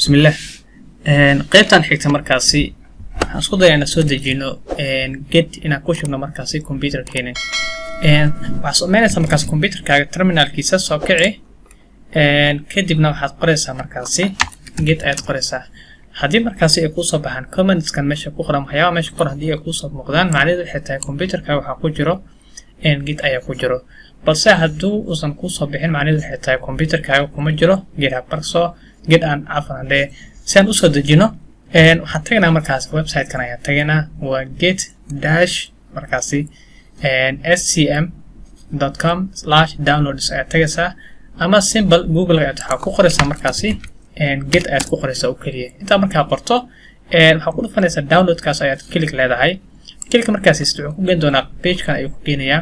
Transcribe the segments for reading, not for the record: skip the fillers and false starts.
بسم الله. قيبتان حigta markaasi waxaan isku dayaynaa soo dejino get inaan ku shubno markaasi computerkeena. waxaad sameynaysaa markaasi computerkaaga terminalkiisa soo kici kadibna waxaad qoraysaa markaasi get ayaad qoraysaa. haddii markaasi ay ku soo baxaan commentskan meesha ku qoran waxyaabo meesha qoran haddii ay ku soo muuqdaan macnaheedu waxay tahay computerkaaga waxaa ku jiro get ayaa ku jiro, balse hadduu uusan ku soo bixin macnaheedu waxay tahay computerkaaga kuma jiro GitHub. Markasoo get aan cafan de si aan u soo dejino waxaan tagnaa markaasi website-kan ayaan tagnaa waa get- markaasi scm.com/downloads ayaad tagaysaa ama simple Google ayaad waxaa ku qoraysaa markaasi get ayaad ku qoraysaa oo keliya. intaa markaa qorto waxaa ku dhufanaysaa downloadkaas ayaad click leedahay. click markaasi wuxuu ku geen doonaa page-kan ayuu ku geenayaa.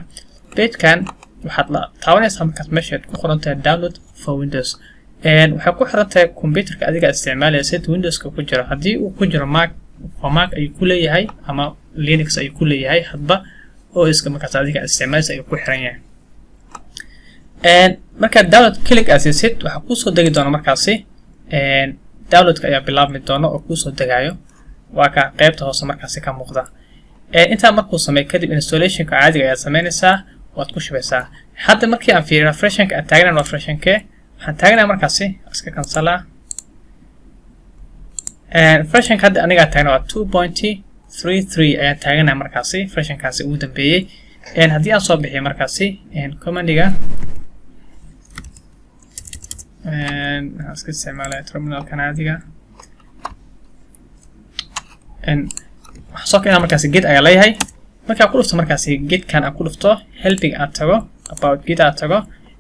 page-kan waxaad la taabanaysaa markaas meesha aad ku qoran tahay download for Windows. waxay ku xiran tahay computerka adiga isticmaalaysid Windows-ka ku jiro. haddii uu ku jiro Mac ayuu ku leeyahay ama Linux ayuu ku leeyahay hadba OS-ka markaas adiga isticmaalaysid ayuu ku xiran yahay. marka download click asiisid waxa ku soo degi doona markaasi downloadka ayaa bilaabmi doona oo ku soo degayo waa ka qaybta hoose markaasi ka muuqda. inta markuu sameeyo kadib installation-ka caadiga ayaa sameynaysaa waad ku shubaysaa. hadda markii aan fiiriyo refresh-ka aad taagnaan waa refresh-ka waxaan taagnaa markaasi iska cancela refresh-ka hadda aniga taagna waa 2.33 ayaan taagnaa markaasi refresh-kaasi ugu dambeeyay. haddii aan soo bixiyo markaasi command-ga waxaan iska isticmaalaya terminal-kan caadiga waxaan soo keenaa markaasi get ayaa leeyahay. markaa ku dhufto markaasi get-kan aan ku dhufto helping aad tago about get aad tago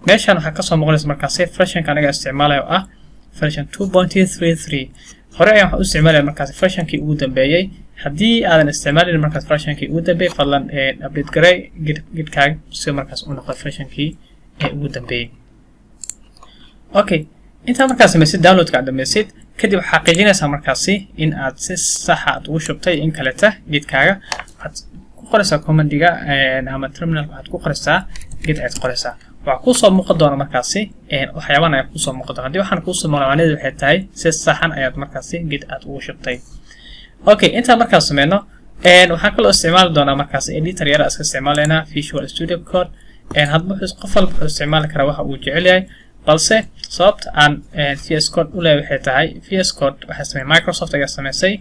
meeshaan waxaa ka soo muuqanaysa markaasi version-ka aniga isticmaalayo ah version 2.33. hore ayaan waxaan u isticmaalaya markaasi version-kii ugu dambeeyay. haddii aadan isticmaalin markaas version-kii ugu dambeeyay fadlan update garey get-kaaga si markaas u noqdo version-kii ugu dambeeyay. okay, intaa markaas samaysid download-ka aad dhamaysid kadib waxaa xaqiijinaysaa markaasi in aad si sax ah ugu shubtay in kaleta get-kaaga. waxaad ku qoraysaa command-ga ama terminal-ka waxaad ku qoraysaa get ayaad qoraysaa. waxaa ku soo muuqan doona markaasi waxyaabahan ayaa ku soo muuqan doona. haddii waxaan ku soo muuqan macnaheedu waxay tahay si saxan ayaad markaasi get aad ugu shubtay. okay, intaa markaas sameyno waxaan kaloo isticmaali doonaa markaasi editor yar iska isticmaalaynaa Visual Studio Code. hadba qof walba wuxuu isticmaali karaa waxa uu jecel yahay, balse sababta aan VS Code u leeyahay waxay tahay VS Code waxay sameeyay Microsoft ayaa sameysay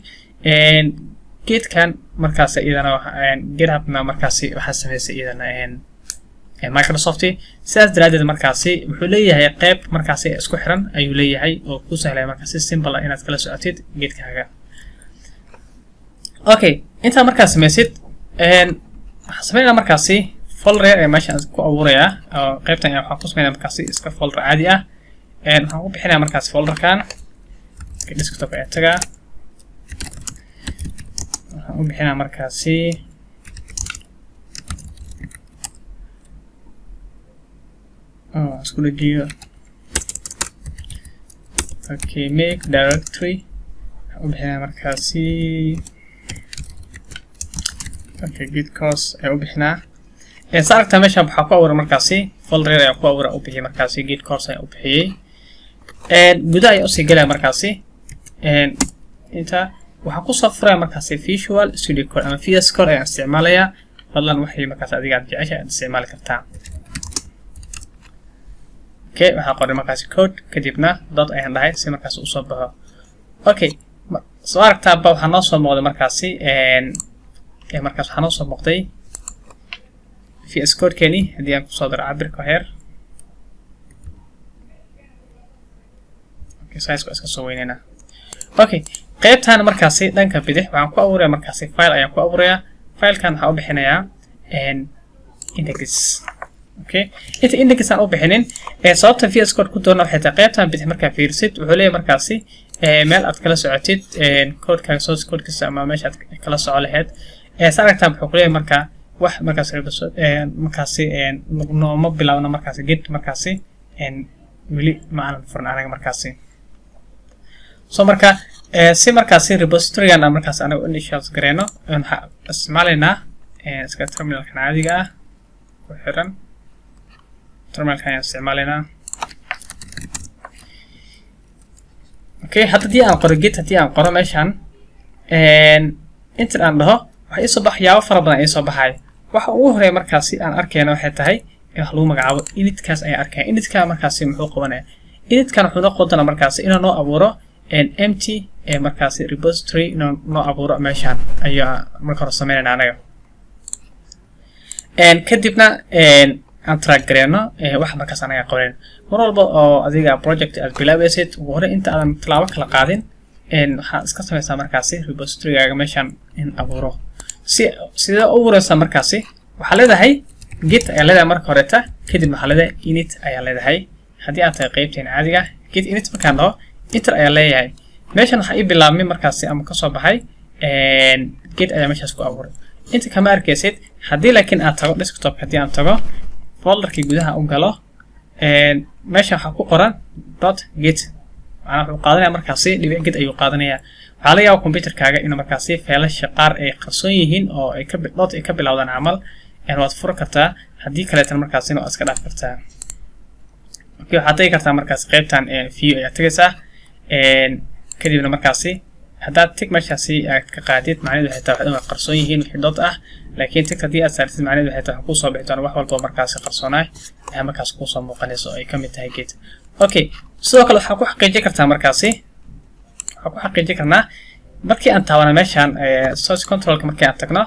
get-kan markaasi iyadana GitHub-na markaasi waxaa sameysay iyadana Microsoft. sidaas daraadeed markaasi wuxuu leeyahay qayb markaasi isku xiran ayuu leeyahay oo ku sahlaya markaasi simple ah inaad kala socotid get-kaaga. okay, intaa markaas samaysid waxaan sameynaa markaasi folder ee meeshaan ku abuurayaa oo qaybtan waxaan ku sameynaa markaasi iska folder caadi ah. waxaan ku bixinaa markaasi folder-kan desktop ee taga waxaan u bixinaa markaasi isku dhajiyo okay make directory waxaan u bixinaa markaasi okay git course ayaa u bixinaa. saaragta meeshaan waxaa ku abuura markaasi folder ayaa ku abuura u bixiyay markaasi git course ayaa u bixiyay. gudaha ayaa usii galaya markaasi inta waxaa ku soo furaya markaasi Visual Studio Code ama VS Code ayaan isticmaalayaa. fadlan waxay markaasi adiga aad jeceshahay aad isticmaali kartaa. okay, waxaa qoray markaasi code kadibna dot ayaan dhahay si markaasi usoo baxo. okay, soo aragtaaba waxaa noo soo muuqday markaasi markaas waxaa noo soo muuqday VS Code-keeni. haddii aan kusoo daro cabirka heer okay size-ka iska soo weynayna. okay, qaybtan markaasi dhanka bidix waxaan ku abuurayaa markaasi file ayaan ku abuurayaa. file-kan waxaan u bixinayaa index. okay, inta index aan u bixinin sababta VS Code ku doona waxay tahay qaybtan bidix markaa fiirisid wuxuu leeyahay markaasi meel aad kala socotid code-kaaga source code-kiisa ama meesha aad kala soco lahayd. saaragtaan wuxuu ku leeyahay markaa wax markaasi markaasi nooma bilaabna markaasi get markaasi weli ma aanan furin anaga markaasi. so marka si markaasi repository-gan aan markaasi anaga initials gareyno waxaan isticmaalaynaa iska terminal-kan caadiga ah ku xiran terminal-kan ayaan isticmaalaynaa. okay hadda dii aan qoro git hadii aan qoro meeshan inta aan dhaho waxa isoo baxyaabo fara badan ay soo baxay waxa ugu horeeya markaasi aan arkayna waxay tahay in wax lagu magacaabo initkaas ay arkay initka markaasi muxuu qabanaya initkan wuxuu noo qodana markaasi inuu noo abuuro empty markaasi repository inuu noo abuuro meeshan ayaa marka hore sameynayna anaga kadibna aan track gareeno wax markaas anaga qabanayno mar walba oo adiga project aad bilaabaysid ugu hore inta aadan talaabo kala qaadin waxaa iska samaysaa markaasi repository-gaaga meeshan in abuuro sidee u abuuraysaa markaasi waxaa leedahay git ayaa leedahay marka horeta kadib waxaa leedahay init ayaa leedahay haddii aad tahay qaybteena caadiga git init markaan dhaho enter ayaa leeyahay meeshan waxaa ii bilaabmay markaasi ama kasoo baxay git ayaa meeshaas ku abuuray inta kama arkaysid haddii laakiin aad tago desktop haddii aan tago folderkii gudaha u galo meesha waxaa ku qoran .git macnaha wuxuu qaadanaya markaasi dhibic git ayuu qaadanaya waxaa laga yaabaa computerkaaga inuu markaasi faylasha qaar ay qarsoon yihiin oo ay ka bilowdaan camal waad furi kartaa haddii kaleetana markaasi waa iska dhaaf kartaa okay waxaad tagi kartaa markaasi qaybtan view ayaa tagaysaa kadibna markaasi haddaad tig meeshaasi aad ka qaadid macnaheedu waxay tahay waxay qarsoon yihiin wixii dot ah laakiin tig haddii aad saartid macnaheedu waxay tahay kusoo bixi doona wax walba markaasi qarsoonaay ayaa markaas kusoo muuqanayso ay kamid tahay git okay sidoo kale waxaa ku xaqiijin kartaa markaasi waxaa ku xaqiijin karnaa markii aan taabana meeshan source controlka markii aan tagno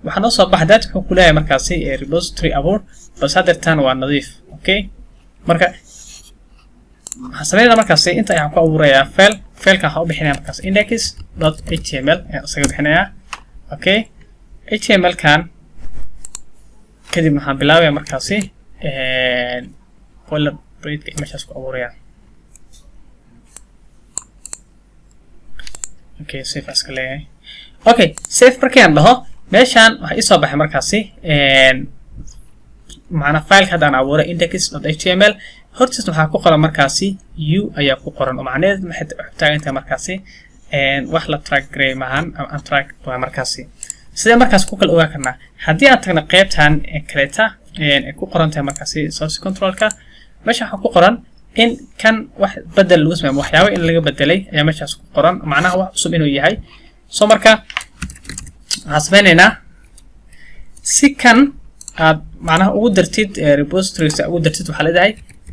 waxaa noo soo baxa dad wuxuu ku leeyahay markaasi repository abuur bas haddeertaan waa nadiif okay marka waxaan sameynayna markaasi inta ayaan ku abuurayaa failkan waxaa u bixinaya markaas index.html ayaan isaga bixinayaa okay html-kan kadib waxaan bilaabaya markaasi boilerplate-ka meeshaas ku abuuraya okay save iska leeyahay okay save markii aan dhaho meeshan waxaa ii soo baxay markaasi macna failka hadda aan abuuray index.html hortiis waxaa ku qoran markaasi u ayaa ku qoran oo macnaheedu maxay taagan tahay markaasi wax la track gareey maahan ama untrack waa markaasi sidee markaas ku kala ogaan karnaa haddii aan tagno qaybtan kaleeta ay ku qoran tahay markaasi source controlka meesha waxaa ku qoran in kan wax bedel lagu sameeyo waxyaabo in laga bedelay ayaa meeshaas ku qoran macnaha wax cusub inuu yahay soo marka waxaan sameynaynaa si kan aad macnaha ugu dartid repositories ugu dartid waxaa leedahay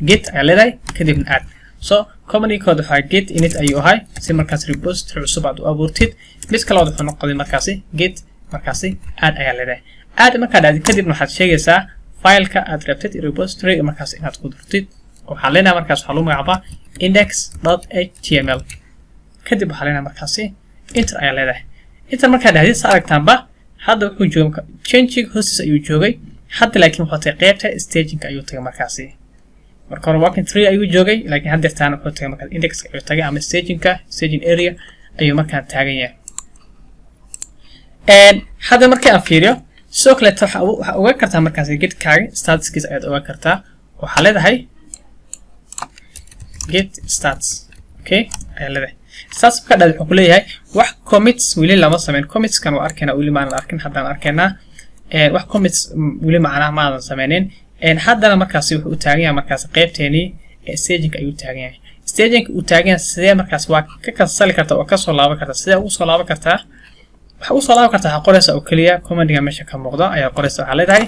git ayaa leedahay kadibna add so command code waxaa git init ayuu ahay si markaas repository cusub aad u abuurtid mid kale wuxuu noqday markaasi git markaasi add ayaa leedahay add markaad aad kadibna waxaad sheegaysaa fileka aad rabtid repository markaas inaad ku dartid waxaa leenahay markaas waxaa lagu magacaabaa index.html kadib waxaa leenahay markaasi enter ayaa leedahay enter markaad ahdid sa aragtaanba hadda wuxuu joogay changing hostes ayuu joogay hadda laakiin wuxuu tagay qaybta staging ayuu tagay markaasi marka hore walking tree ayuu joogay laakiin hadda taan wuxuu tagay markaas index ayuu tagay ama staging area ayuu markaan taagan yahay hadda markii aan fiiriyo sidoo kale waxaa ogaan kartaa markaasi gitkaaga statuskiisa ayaad ogaan kartaa waxaa leedahay git stats okay ayaa leedahay stats markaa dhad wuxuu ku leeyahay wax commits weli lama sameyn commitskan waa arkaynaa weli maanan arkin haddaan arkaynaa wax commits weli macnaha maadan sameynin haddana markaasi wuxuu u taagan yahay markaasi qaybteenii staging ayuu taagan yahay staging uu taagan yahay sidee markaas waa ka kansali kartaa oo kasoo laaban kartaa sidee ugu soo laaban kartaa waxa ugu soo laaban kartaa waxaa qoraysa oo keliya commandiga meesha ka muuqda ayaa qoraysa waxaa leedahay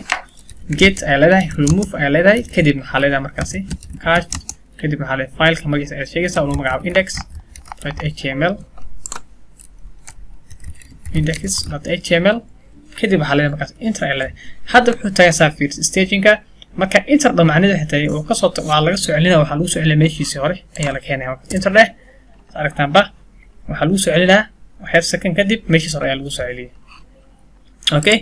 git ayaa leedahay remove ayaa leedahay kadib waxaa leedahay markaasi cache kadib waxaa leedahay fileka magaciisa ayaad sheegaysaa oo lagu magacaabo index.html index.html kadib waxaa leedahay markaas enter ayaa leedahay hadda wuxuu tagaysaa fiir stagingka marka enter dhamacneedu waxay tahay oo kasoo waa laga soo celinaya waxaa lagu soo celinaya meeshiisii hore ayaa la keenaya enter dheh aragtaanba waxaa lagu soo celinaya waxyar second kadib meeshiis hore ayaa lagu soo celiyay okay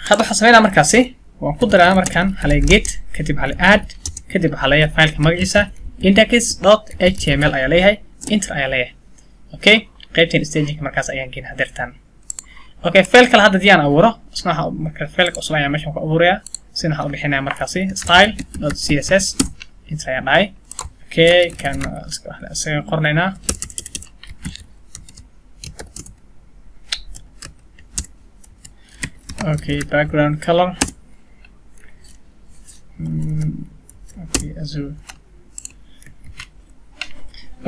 hadda waxaan sameynaa markaasi waan ku daraa markaan waxaa leeyahay git kadib waxaa leeyahay add kadib waxaa leeyahay fileka magaciisa index.html ayaa leeyahay enter ayaa leeyahay okay qaybteen staging markaas ayaan geynaa hadeertaan okay fail kale hadda diyaan abuuro isna waxa marka failka cusub ayaa meeshan ku abuurayaa sina waxa u bixinaya markaasi style.css enter ayaa dhahay okay kan isaga qornaynaa okay background color okay azure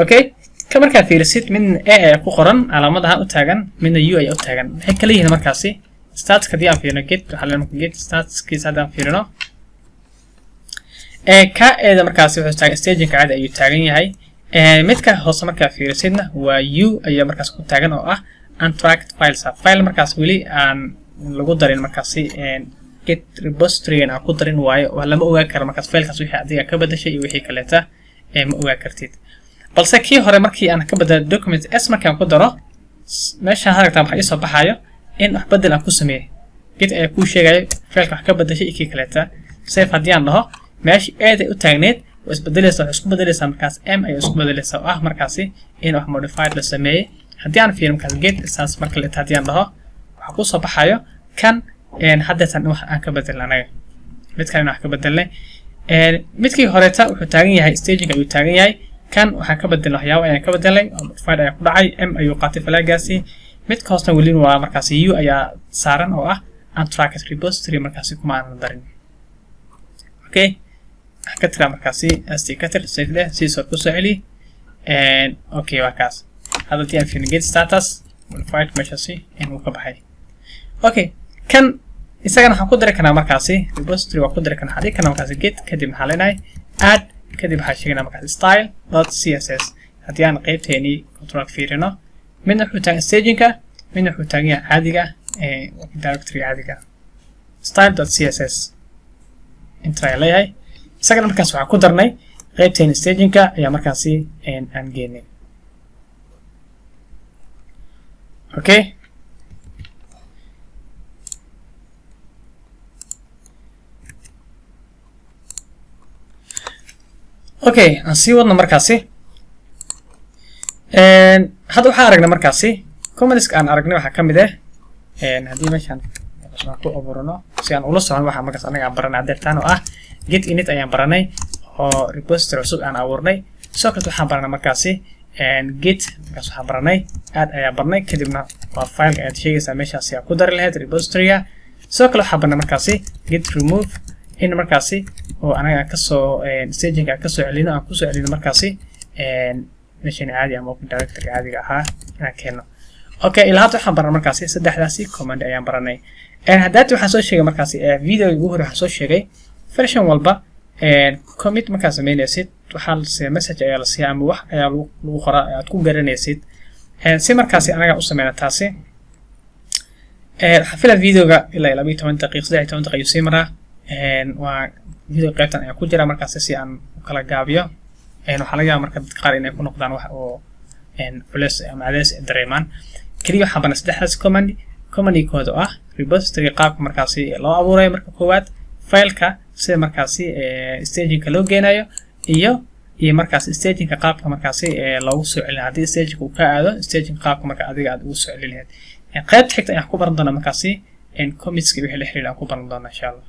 okay ka markaa fiirisid min a ay ku qoran calaamadaha u taagan min u ay u taagan waxay kala yihiin markaasi stats ka diyan fiirino get waxa la markaa get stats kiisa hadaan fiirino ka eeda markaasi wuxuu taagan staging ka caadi ayuu taagan yahay midka hoose markaa fiirisidna waa u ayaa markaas ku taagan oo ah untracked files file markaas weli aan lagu darin markaasi get repository aan ku darin waayo waa lama ogaa karo markaas filekaas wixii adiga ka bedeshay iyo wixii kaleeta ma ogaa kartid balse kii hore markii aan ka bedelo document s markaan ku daro meeshaan haragtaan waxa ii soo baxayo in wax bedel aan ku sameeyay get ayaa kuu sheegayo fileka wax ka bedeshay iyo kii kaleeta save haddii aan dhaho meeshii eeday u taagneed waa isbedelaysaa waxay isku bedelaysaa markaas m ayay isku bedelaysaa oo ah markaasi in wax modified la sameeyey haddii aan fiirin markaas get saas marka la haddii aan dhaho waxa ku soo baxayo kan haddeetan wax aan ka bedelnay anaga midkan wax ka bedelnay midkii horeeta wuxuu taagan yahay staging ayuu taagan yahay kan waxaan ka bedelnay waxyaabo ayaan ka bedelnay oo modified ayaa ku dhacay m ayuu qaatay flaagaasi midka hoosna weli waa markaasi u ayaa saaran oo ah untracked repository markaasi kuma aanan darin okay ka tira markaasi st ka tir save leh si soo ku soo celi okay waa kaas hadda tii aan fiirin get status modified meeshaasi inuu ka baxay okay kan isagana waxaan ku dari karnaa markaasi repository waa ku dari karnaa hadii kana markaasi get kadib maxaa leenahay add kadib waxaa sheegnaa markaasi style.css haddii aan qaybteeni control fiirino midna wuxuu taagan stagingka midna wuxuu taagan yahay caadiga directory caadiga style.css inta leeyahay isagana markaas waxaan ku darnay qaybteeni stagingka ayaa markaasi aan geenay okay okay aan sii wadno markaasi hadda waxaan aragnay markaasi commands aan aragnay waxaa ka mid ah haddii meeshaan aan ku abuurano si aan ula socon waxa markaas anaga aan baranay adeertaan oo ah get init ayaan baranay oo repository cusub aan abuurnay sidoo kale waxaan baranay markaasi get markaas waxaan baranay add ayaan baranay kadibna waa file aad sheegaysaa meeshaasi aad ku dari lahayd repository-ga sidoo kale waxaan baranay markaasi get remove in markaasi oo anaga ka soo staging ka soo celino aan ku soo celino markaasi meeshan caadi ama open directory caadiga ahaa inaan keeno okay ilaa hadda waxaan baranay markaasi saddexdaasi command ayaan baranay haddaati waxaan soo sheegay markaasi video ugu hore waxaan soo sheegay version walba commit markaad sameynaysid waxaa la siiyaa message ayaa la siiyaa ama wax ayaa lagu qoraa aad ku garanaysid si markaasi anaga u sameyna taasi waxaan filaa videoga ilaa 12 daqiiqo 13 daqiiqo ayuu sii maraa waa video qaybtan ayaa ku jira markaasi si aan u kala gaabiyo waxaa laga yaabaa marka dadka qaar inay ku noqdaan wax oo culeys ama cadays dareemaan kaliya waxaan banay saddexdaas command-kooda oo ah repository qaabka markaasi loo abuurayo marka koowaad fileka sida markaasi stagingka loo geenayo iyo markaasi stagingka qaabka markaasi loogu soo celinayo haddii stagingka uu ka aado staging qaabka marka adiga aad ugu soo celin lahayd qaybta xigta ayaan ku baran doonaa markaasi commitska wixii la xiriira aan ku baran doonaa insha allah